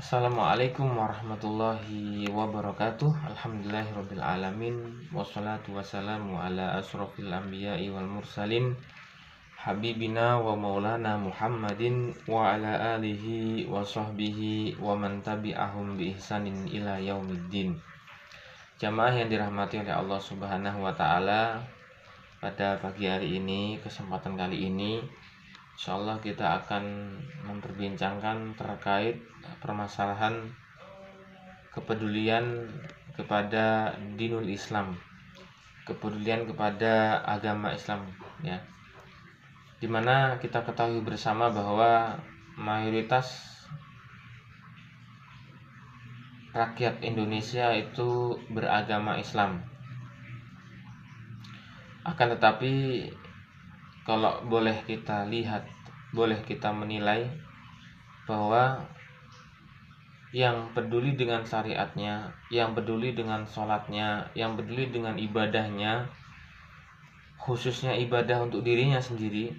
Assalamualaikum warahmatullahi wabarakatuh. Alhamdulillahirabbil alamin wassalatu wassalamu ala asrofil anbiya'i wal mursalin habibina wa maulana Muhammadin wa ala alihi wa sahbihi wa man tabi'ahum bi ihsanin ila yaumiddin. Jamaah yang dirahmati oleh Allah Subhanahu wa taala, pada pagi hari ini, kesempatan kali ini insyaallah kita akan memperbincangkan terkait permasalahan kepedulian kepada dinul Islam, kepedulian kepada agama Islam, ya. Dimana kita ketahui bersama bahwa mayoritas rakyat Indonesia itu beragama Islam. Akan tetapi kalau boleh kita lihat, boleh kita menilai bahwa yang peduli dengan syariatnya, yang peduli dengan sholatnya, yang peduli dengan ibadahnya, khususnya ibadah untuk dirinya sendiri,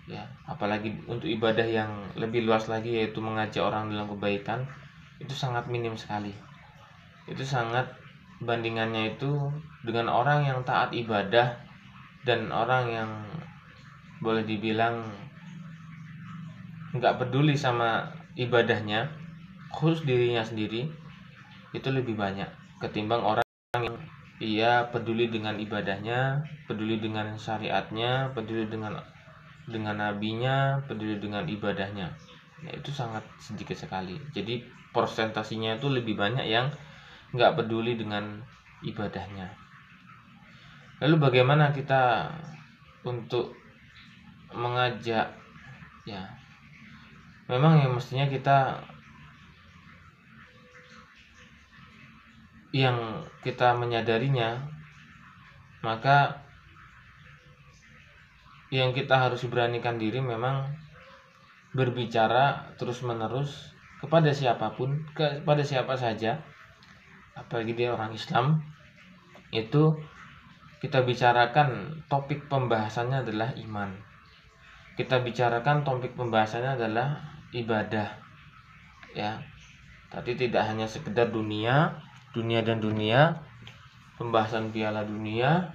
ya, apalagi untuk ibadah yang lebih luas lagi yaitu mengajak orang dalam kebaikan, itu sangat minim sekali. Itu sangat, bandingannya itu dengan orang yang taat ibadah dan orang yang boleh dibilang nggak peduli sama ibadahnya, khusus dirinya sendiri, itu lebih banyak ketimbang orang yang ia peduli dengan ibadahnya, peduli dengan syariatnya, peduli dengan nabinya, peduli dengan ibadahnya. Ya, itu sangat sedikit sekali. Jadi persentasinya itu lebih banyak yang nggak peduli dengan ibadahnya. Lalu bagaimana kita untuk mengajak, ya, memang yang mestinya kita menyadarinya, maka yang kita harus beranikan diri memang berbicara terus menerus kepada siapapun, kepada siapa saja, apalagi dia orang Islam, itu kita bicarakan topik pembahasannya adalah iman. Kita bicarakan topik pembahasannya adalah ibadah, ya. Tapi tidak hanya sekedar dunia dan dunia, pembahasan Piala Dunia,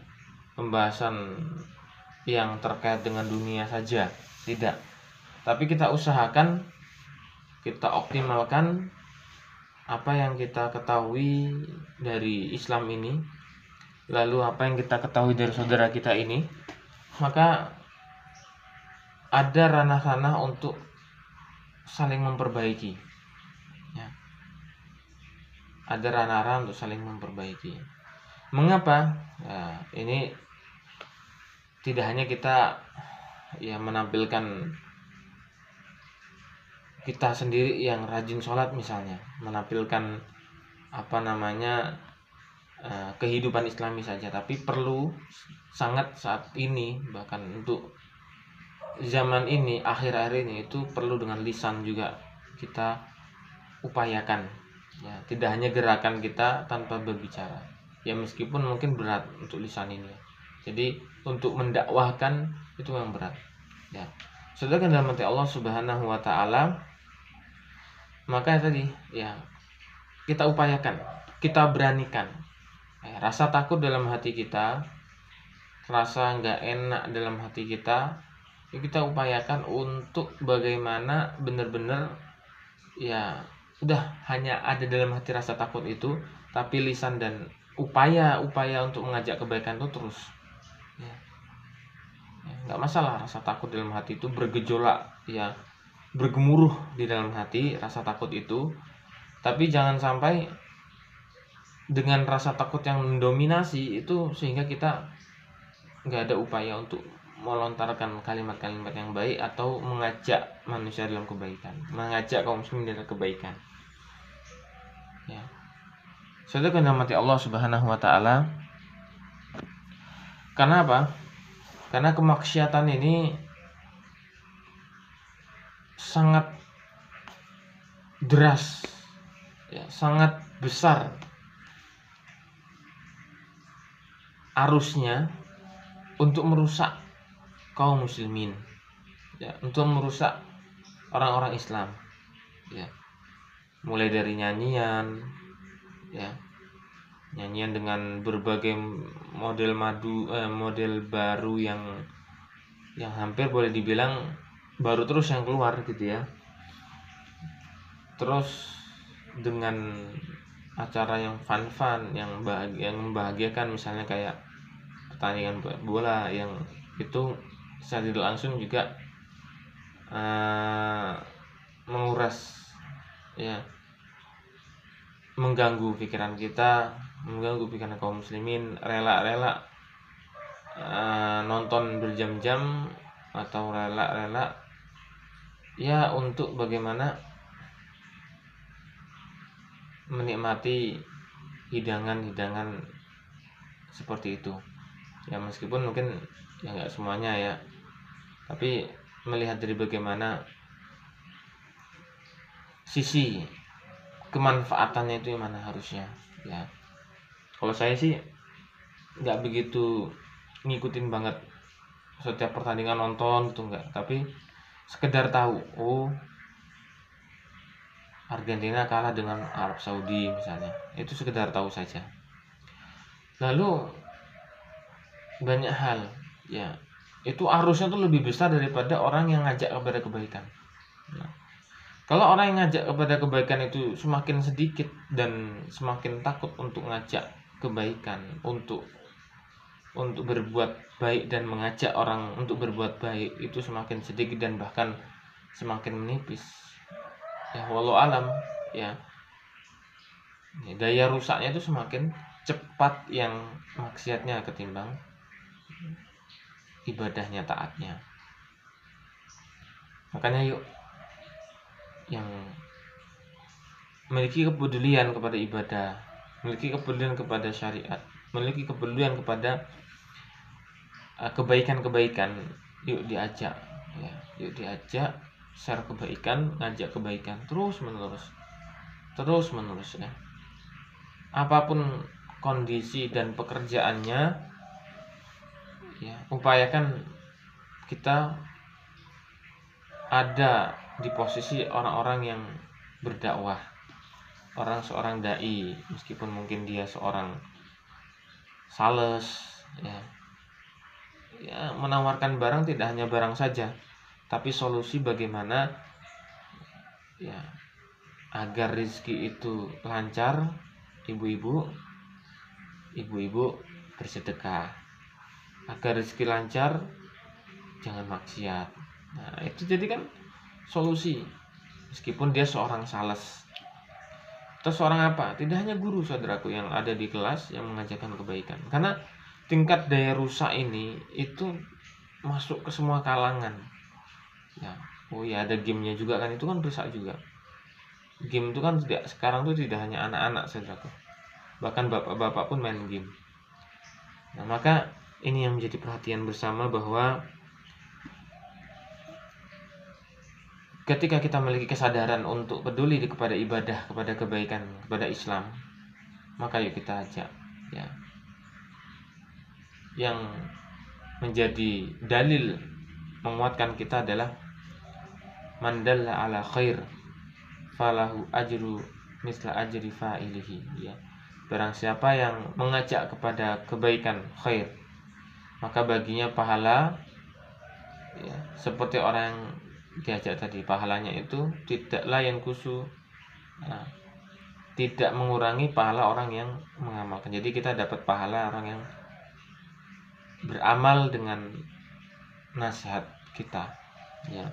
pembahasan yang terkait dengan dunia saja, tidak. Tapi kita usahakan, kita optimalkan apa yang kita ketahui dari Islam ini, lalu apa yang kita ketahui dari saudara kita ini, maka ada ranah-ranah untuk saling memperbaiki, ya. Ada ranah-ranah untuk saling memperbaiki. Mengapa? Ya, ini tidak hanya kita, ya, menampilkan kita sendiri yang rajin sholat misalnya, menampilkan kehidupan Islami saja, tapi perlu sangat saat ini, bahkan untuk zaman ini, akhir-akhir ini, itu perlu dengan lisan juga kita upayakan, ya. Tidak hanya gerakan kita tanpa berbicara, ya, meskipun mungkin berat untuk lisan ini. Jadi untuk mendakwahkan itu yang berat, ya. Saudara dalam hati Allah Subhanahu wa taala, maka tadi, ya, kita upayakan, kita beranikan, ya, rasa takut dalam hati kita, rasa nggak enak dalam hati kita, ya, kita upayakan untuk bagaimana benar-benar, ya, udah hanya ada dalam hati rasa takut itu, tapi lisan dan upaya untuk mengajak kebaikan itu terus, ya. Nggak masalah rasa takut dalam hati itu bergejolak, ya, bergemuruh di dalam hati rasa takut itu, tapi jangan sampai dengan rasa takut yang mendominasi itu sehingga kita nggak ada upaya untuk melontarkan kalimat-kalimat yang baik atau mengajak manusia dalam kebaikan, mengajak kaum muslimin dalam kebaikan, ya. Saudara yang dirahmati Allah Subhanahu wa taala, karena apa? Karena kemaksiatan ini sangat deras, ya, sangat besar arusnya untuk merusak kaum muslimin, ya, untuk merusak orang-orang Islam, ya. mulai dari nyanyian, ya, nyanyian dengan berbagai model baru yang hampir boleh dibilang baru terus yang keluar gitu ya. Terus dengan acara yang fun yang membahagiakan, misalnya kayak pertandingan bola yang itu secara tidak langsung juga menguras, ya, mengganggu pikiran kita, mengganggu pikiran kaum muslimin, rela-rela nonton berjam-jam atau rela-rela ya untuk bagaimana menikmati hidangan-hidangan seperti itu ya, meskipun mungkin ya nggak semuanya ya, tapi melihat dari bagaimana sisi kemanfaatannya itu yang mana harusnya ya. Kalau saya sih nggak begitu ngikutin banget setiap pertandingan nonton gitu, enggak, tapi sekedar tahu, oh Argentina kalah dengan Arab Saudi misalnya, itu sekedar tahu saja. Lalu banyak hal ya, itu arusnya tuh lebih besar daripada orang yang ngajak kepada kebaikan. Nah, kalau orang yang ngajak kepada kebaikan itu semakin sedikit dan semakin takut untuk ngajak kebaikan, untuk berbuat baik dan mengajak orang untuk berbuat baik, itu semakin sedikit dan bahkan semakin menipis. Ya walau alam ya, daya rusaknya itu semakin cepat yang maksiatnya ketimbang ibadahnya, taatnya. Makanya yuk yang memiliki kepedulian kepada ibadah, memiliki kepedulian kepada syariat, memiliki kepedulian kepada kebaikan-kebaikan, yuk diajak ya, yuk diajak share kebaikan, ngajak kebaikan terus menerus ya. Apapun kondisi dan pekerjaannya ya, upayakan kita ada di posisi orang-orang yang berdakwah, seorang dai, meskipun mungkin dia seorang sales ya, menawarkan barang, tidak hanya barang saja, tapi solusi bagaimana ya agar rezeki itu lancar. Ibu-ibu bersedekah, agar rezeki lancar jangan maksiat. Nah itu jadi kan solusi, meskipun dia seorang sales atau seorang apa, tidak hanya guru saudaraku yang ada di kelas yang mengajarkan kebaikan, karena tingkat daya rusak ini itu masuk ke semua kalangan ya. Oh ya, ada gamenya juga kan, itu kan rusak juga. Game itu kan sekarang tuh tidak hanya anak-anak saudaraku, bahkan bapak-bapak pun main game. Nah maka ini yang menjadi perhatian bersama, bahwa ketika kita memiliki kesadaran untuk peduli kepada ibadah, kepada kebaikan, kepada Islam, maka yuk kita ajak ya. Yang menjadi dalil menguatkan kita adalah man dalla ala khair falahu ajru misla ajri fa'ilihi ya. Barang siapa yang mengajak kepada kebaikan, khair, maka baginya pahala ya, seperti orang yang diajak tadi. Pahalanya itu tidaklah yang kusu, nah, tidak mengurangi pahala orang yang mengamalkan. Jadi kita dapat pahala orang yang beramal dengan nasihat kita ya.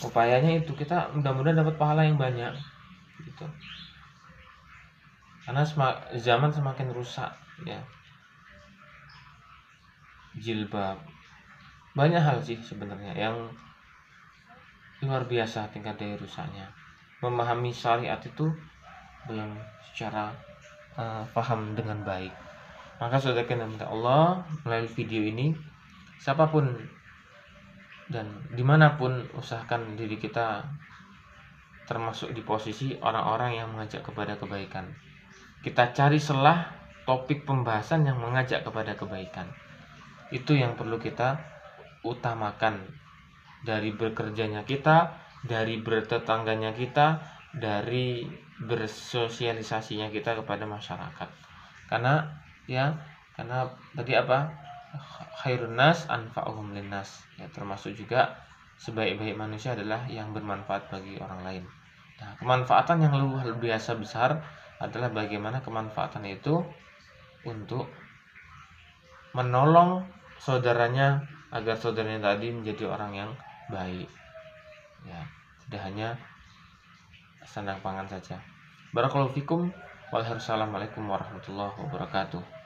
Upayanya itu kita mudah-mudahan dapat pahala yang banyak gitu. Karena zaman semakin rusak ya. Jilbab, banyak hal sih sebenarnya yang luar biasa tingkat daya rusaknya. Memahami syariat itu belum secara paham dengan baik. Maka saudara minta Allah, melalui video ini, siapapun dan dimanapun, usahakan diri kita termasuk di posisi orang-orang yang mengajak kepada kebaikan. Kita cari celah topik pembahasan yang mengajak kepada kebaikan. Itu yang perlu kita utamakan dari bekerjanya kita, dari bertetangganya kita, dari bersosialisasinya kita kepada masyarakat. Karena tadi apa, khairun nas anfa'uhum linnas, ya, termasuk juga sebaik-baik manusia adalah yang bermanfaat bagi orang lain. Nah, kemanfaatan yang luar biasa besar adalah bagaimana kemanfaatan itu untuk menolong saudaranya agar saudaranya tadi menjadi orang yang baik, ya, tidak hanya sandang pangan saja. Barakallahu fikum. Wassalamualaikum warahmatullahi wabarakatuh.